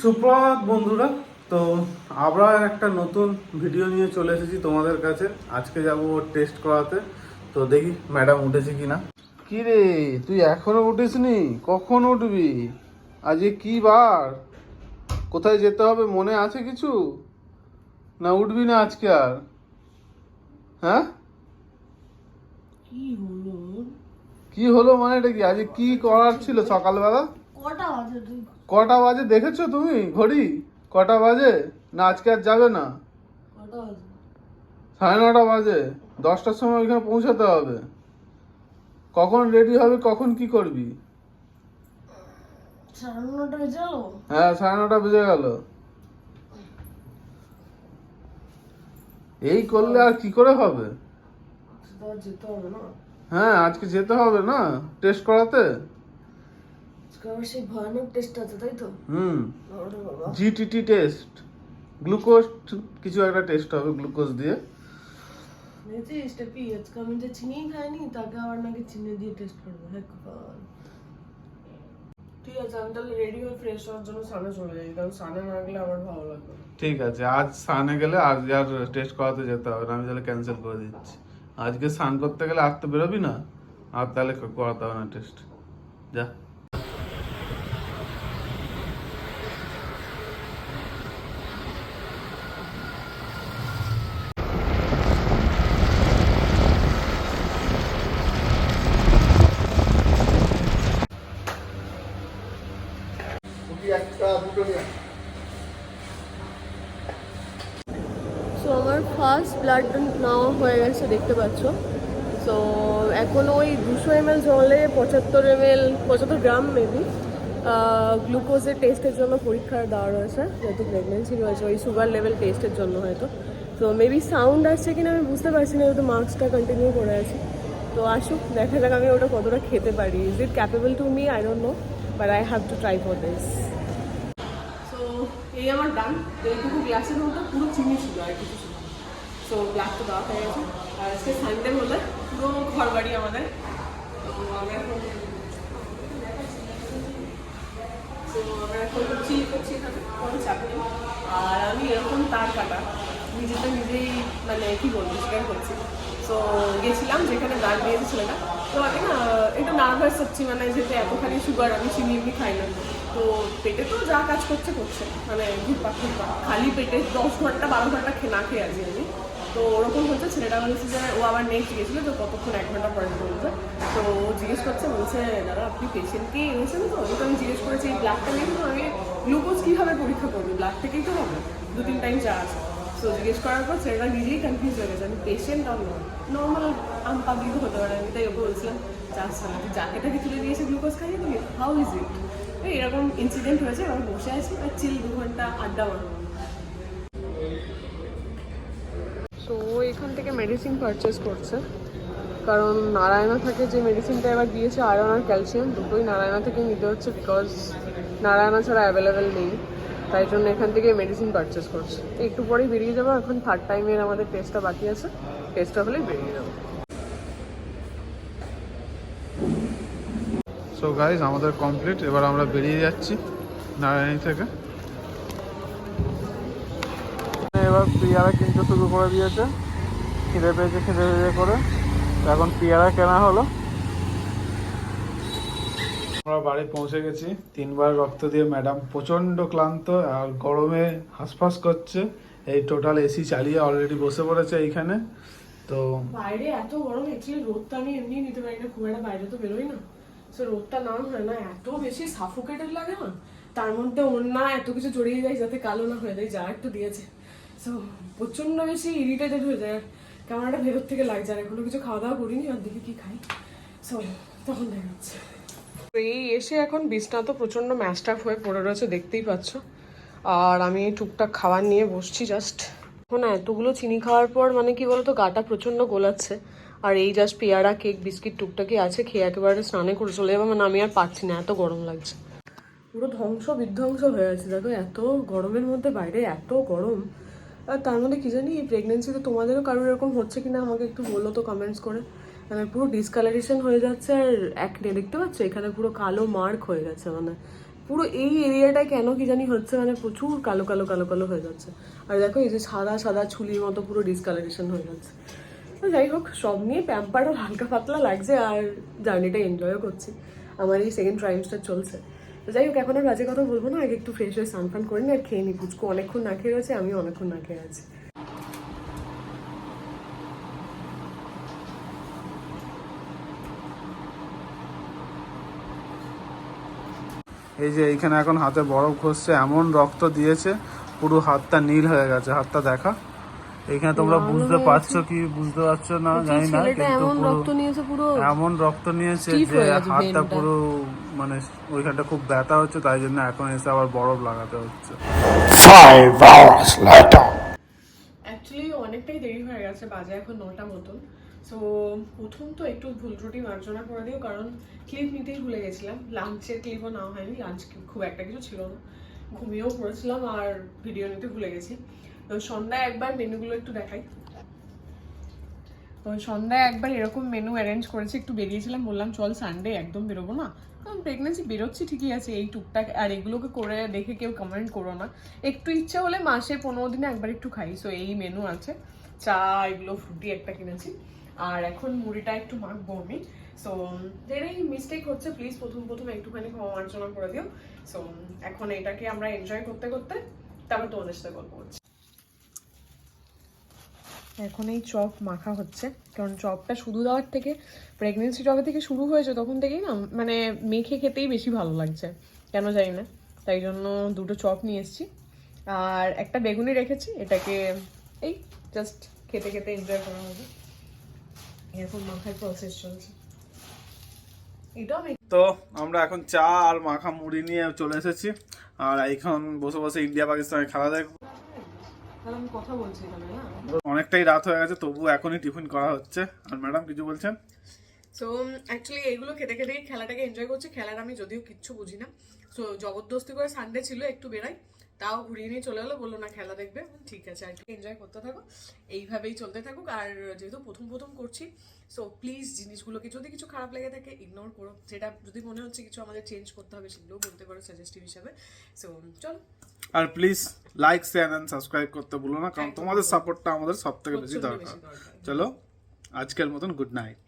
সুপ্রভাত বন্ধুরা। তো আমরা একটা নতুন ভিডিও নিয়ে চলে এসেছি তোমাদের কাছে। আজকে যাব টেস্ট করাতে। তো দেখি ম্যাডাম উঠেছে কিনা। কি রে, তুই এখনো উঠিসনি? কখন উঠবি? আজকে কি বার? কোথায় যেতে হবে মনে আছে কিছু? না উঠবি না আজকে আর? হ্যাঁ, কি হলো? কি হলো মানে এটা কি? আজকে কি করার ছিল সকালবেলা? কটা বাজে তুই? কটা বাজে দেখেছো তুমি ঘড়ি? কটা বাজে? না আজকে আর যাবে না? কটা বাজে? 9:30 বাজে। 10টার সময় ওইখানে পৌঁছাতে হবে। কখন রেডি হবে, কখন কি করবি? 9:30 বেজে গেল। হ্যাঁ, 9:30 বেজে গেল। এই করলে আর কি করে হবে? সেটা আর যেতে হবে না। হ্যাঁ, আজকে যেতে হবে না টেস্ট করাতে? আজকে আবার সেই ভয়ানক টেস্ট আছে, তাই তো? ওরে বাবা। জিটিটি টেস্ট, গ্লুকোজ কিছু একটা টেস্ট হবে গ্লুকোজ দিয়ে। বুঝেছিস টেপি, আজকে আমি যে চিনিই খাইনি তাকে আবার নাকি চিনি দিয়ে টেস্ট করবো। হ্যাঁ কপাল। ঠিক আছে, আমি তাহলে রেডি হয়ে ফ্রেশ হওয়ার জন্য সানে চলে যাই, কারণ সানে না গেলে আমার ভালো লাগবে না। ঠিক আছে, আজ স্নানে গেলে আজ আর টেস্ট করাতে যেতে হবে না। আমি তাহলে ক্যান্সেল করে দিচ্ছি। আজকে স্নান করতে গেলে আর তো বেরোবি না, আর তাহলে করাতে হবে না টেস্ট। যা। সো আমার ফার্স্ট ব্লাড নেওয়া হয়ে গেছে, দেখতে পাচ্ছ। সো এখন ওই 200 ml জলে 75 গ্রাম মেবি গ্লুকোজের টেস্টের জন্য পরীক্ষা দেওয়া রয়েছে, যেহেতু প্রেগনেন্সি রয়েছে, ওই সুগার লেভেল টেস্টের জন্য হয়তো। তো মেবি সাউন্ড আসছে কিনা আমি বুঝতে পারছি না, যেহেতু মাস্কটা কন্টিনিউ করে আছি। তো আসুক, দেখা যাক আমি ওটা কতটা খেতে পারি। Is it capable to me? I don't know, but I have to try for this. So এই আমার ডান। এইটুকু গ্লাসের মধ্যে পুরো চিনি ছিল, আর কিছু ছিল। সো ব্ল্যাক তো দেওয়া হয়ে গেছে। আর আজকে সানডে বলে পুরো ঘর বাড়ি আমাদের। তো আমরা এখন চিল করছি এখানে, কোনো চাপ নেই। আর আমি এরকম তার কাটা নিজেটা নিজেই মানে কি বলবো স্বীকার করছি। তো গেছিলাম যেখানে গান দিয়েছে ছেলেটা, তো আমি না একটু নার্ভাস হচ্ছি, মানে যেহেতু এতখানি সুগার, আমি চিনি এমনি খাই না। তো পেটে তো যা কাজ করছে করছে, মানে ঘুরপাক খালি পেটে 10 ঘন্টা 12 ঘন্টা না খেয়ে আছি আমি। তো ওরকম হচ্ছে। ছেলেটা বলছে যে ও আবার নেক্সট গেছিলো, তো কতক্ষণ 1 ঘন্টা পরে বলছে। তো ও জিজ্ঞেস করছে, বলছে দাদা আপনি পেশেন্টকে এনেছেন তো? তো আমি জিজ্ঞেস করেছি এই ব্লাডটা নিয়ে তো আমি গ্লুকোজ কীভাবে পরীক্ষা করবো, ব্লাড থেকেই তো হবে, 2-3 টাইম চা আছে। তো জিজ্ঞেস করার পর ছেলেটা নিজেই কনফিউজ হয়ে গেছে, আমি পেশেন্ট আর নর্মাল পাবলিক হতে পারে। আমি তাই ওকে বলছিলাম চাচ্ছা না, যাকে তাকে তুলে দিয়েছে গ্লুকোজ খাইয়ে তুমি, হাউ ইজ ইট? এরকম ইনসিডেন্ট হয়েছে। আমরা বসে আছি আর চিল 2 ঘন্টা আড্ডা মারবো। তো এখান থেকে মেডিসিন পারচেস করছে, কারণ নারায়ণা থেকে যে মেডিসিনটা এবার দিয়েছে, আয়রন আর ক্যালসিয়াম দুটোই নারায়ণা থেকে নিতে হচ্ছে, বিকজ নারায়ণা ছাড়া অ্যাভেলেবেল নেই। তাই জন্য এখান থেকে মেডিসিন পারচেস করছে। একটু পরেই বেরিয়ে যাবো। এখন থার্ড টাইমের আমাদের টেস্টটা বাকি আছে, টেস্টটা হলেই বেরিয়ে যাবো। সো গাইজ, আমাদের কমপ্লিট। এবার আমরা বেরিয়ে যাচ্ছি নারায়ণী থেকে। এবার পেয়ারা কিনতে শুরু করে দিয়েছে, খিদে পেয়েছে খিদে পেয়ে করে। এখন পেয়ারা কেনা হলো। আমরা বাড়ি পৌঁছে গেছি। 3বার রক্ত দিয়ে ম্যাডাম প্রচণ্ড ক্লান্ত আর গরমে হাঁসফাঁস করছে। এই টোটাল এসি চালিয়ে অলরেডি বসে পড়েছে এইখানে। তো বাইরে এত গরম, অ্যাকচুয়ালি রোদটা আমি এমনি নিতে পারি না, খুব একটা বাইরে তো বেরোই না। সো রোদটা না হয় না, এত বেশি সাফোকেটেড লাগে না। তার মধ্যে ওড়না এত কিছু জড়িয়ে যায় যাতে কালো না হয়ে যায়, যা একটু দিয়েছে। সো প্রচন্ড বেশি ইরিটেটেড হয়ে যায়, কেমন একটা ভেতর থেকে লাগছে। আর এখনো কিছু খাওয়া দাওয়া করিনি, আর দেখি কি খাই। সো তখন দেখা যাচ্ছে। এই এসে এখন বিছনা তো প্রচন্ড ম্যাশড আপ হয়ে পড়ে রয়েছে, দেখতেই পাচ্ছ। আর আমি টুকটাক খাবার নিয়ে বসছি জাস্ট। এখন এতগুলো চিনি খাওয়ার পর মানে কি বলতো, গাটা প্রচন্ড গোলাচ্ছে। আর এই জাস্ট পেয়ারা কেক বিস্কিট টুকটাকি আছে, খেয়ে একেবারে স্নানে করে চলে যাবো। মানে আমি আর পারছি না, এত গরম লাগছে। পুরো ধ্বংস বিধ্বংস হয়ে আছে দেখো, এত গরমের মধ্যে বাইরে এত গরম। আর তার মধ্যে কি জানি এই প্রেগনেন্সিতে তোমাদেরও কারোর এরকম হচ্ছে কিনা আমাকে একটু বলো তো কমেন্টস করে। মানে পুরো ডিসকালারেশন হয়ে যাচ্ছে, আর একনে দেখতে পাচ্ছ এখানে পুরো কালো মার্ক হয়ে গেছে, মানে পুরো এই এরিয়াটা কেন কি জানি হচ্ছে, মানে প্রচুর কালো কালো কালো কালো হয়ে যাচ্ছে। আর দেখো এই যে সাদা সাদা ছুলির মতো পুরো ডিসকালারেশন হয়ে যাচ্ছে। তো যাই হোক, সব নিয়ে প্যাম্পারও হালকা পাতলা লাগছে আর জার্নিটা এনজয়ও করছি। আমার এই সেকেন্ড ট্রাইমসটা চলছে। তো যাই হোক, এখন আর বাজে কথা বলবো না, আগে একটু ফ্রেশ হয়ে স্নান ফান করে নি আর খেয়ে নি। পুচকু অনেকক্ষণ না খেয়ে রয়েছে, আমিও অনেকক্ষণ না খেয়ে আছি। এই যে এইখানে এখন হাতে বরফ ঘষছে, এমন রক্ত দিয়েছে পুরো হাতটা নীল হয়ে গেছে। হাতটা দেখা, এইখানে তোমরা বুঝতে পারছো কি বুঝতে পারছো না জানি না, কিন্তু এমন রক্ত নিয়েছে পুরো, এমন রক্ত নিয়েছে stiff যে হয়ে গেছে হাতটা vein টা। পুরো মানে ওইখানটা খুব ব্যথা হচ্ছে, তাই জন্য এখন এসে আবার বরফ লাগাতে হচ্ছে। 5 hours later. অ্যাকচুয়ালি অনেকটাই দেরি হয়ে গেছে, বাজে এখন 9টা মতন। সো প্রথম তো একটু ভুল ত্রুটি মার্জনা করে দিও, কারণ ক্লিপ নিতেই ভুলে গেছিলাম। লাঞ্চের ক্লিপও নেওয়া হয়নি, লাঞ্চ খুব একটা কিছু ছিল না, ঘুমিয়েও পড়েছিলাম আর ভিডিও নিতে ভুলে গেছি। তো সন্ধ্যায় একবার মেনুগুলো একটু দেখাই। তো সন্ধ্যায় একবার এরকম মেনু অ্যারেঞ্জ করেছি, একটু বেরিয়েছিলাম, বললাম চল সানডে একদম বেরোবো না, কারণ প্রেগনেন্সি বেরোচ্ছি ঠিকই আছে, এই টুকটাক আর এগুলোকে করে দেখে কেউ কমেন্ট করো না। একটু ইচ্ছা হলে মাসে 15 দিনে একবার একটু খাই। সো এই মেনু আছে, চা এগুলো ফ্রুটি একটা কিনেছি, আর এখন মুড়িটা একটু মাখবো আমি। সো এই মিস্টেক হচ্ছে, প্লিজ প্রথম প্রথম একটুখানি ক্ষমা মার্জনা করে দিও। সো এখন এটাকে আমরা এনজয় করতে করতে তারপর তোমাদের সাথে গল্প করছি। এখন এই চপ মাখা হচ্ছে, কারণ চপটা শুধু দেওয়ার থেকে, প্রেগনেন্সি যবে থেকে শুরু হয়েছে তখন থেকেই না মানে মেখে খেতেই বেশি ভালো লাগছে, কেন জানি না। তাই জন্য দুটো চপ নিয়ে এসেছি আর একটা বেগুনি রেখেছি, এটাকে এই জাস্ট খেতে খেতে এনজয় করা হবে। এখন মাখার প্রসেস চলছে। এটাও আমি তো আমরা এখন চা আর মাখা মুড়ি নিয়ে চলে এসেছি, আর এখন বসে বসে ইন্ডিয়া পাকিস্তানের খেলা দেখবো। তাহলে আমি কথা বলছি এখানে না। অনেকটাই রাত হয়ে গেছে, তবু এখনই টিফিন করা হচ্ছে। আর ম্যাডাম কিছু বলছেন? সো অ্যাকচুয়ালি এইগুলো খেতে খেতেই খেলাটাকে এনজয় করছি। খেলার আমি যদিও কিচ্ছু বুঝি না, সো জবরদস্তি করে সানডে ছিল একটু বেরাই, তাও ঘুরিয়ে নিয়ে চলে গেলো, বললো না খেলা দেখবে। ঠিক আছে, আর কি এনজয় করতে থাকো, এইভাবেই চলতে থাকুক। আর যেহেতু প্রথম প্রথম করছি, সো প্লিজ জিনিসগুলোকে যদি কিছু খারাপ লেগে থাকে ইগনোর করো, যেটা যদি মনে হচ্ছে কিছু আমাদের চেঞ্জ করতে হবে সেগুলোও বলতে পারো সাজেস্টিভ হিসাবে। সো চলো, আর please like share and subscribe করতে ভুলো না, কারণ তোমাদের সাপোর্টটা আমাদের সব থেকে বেশি দরকার। চলো, আজকের মতন গুড নাইট।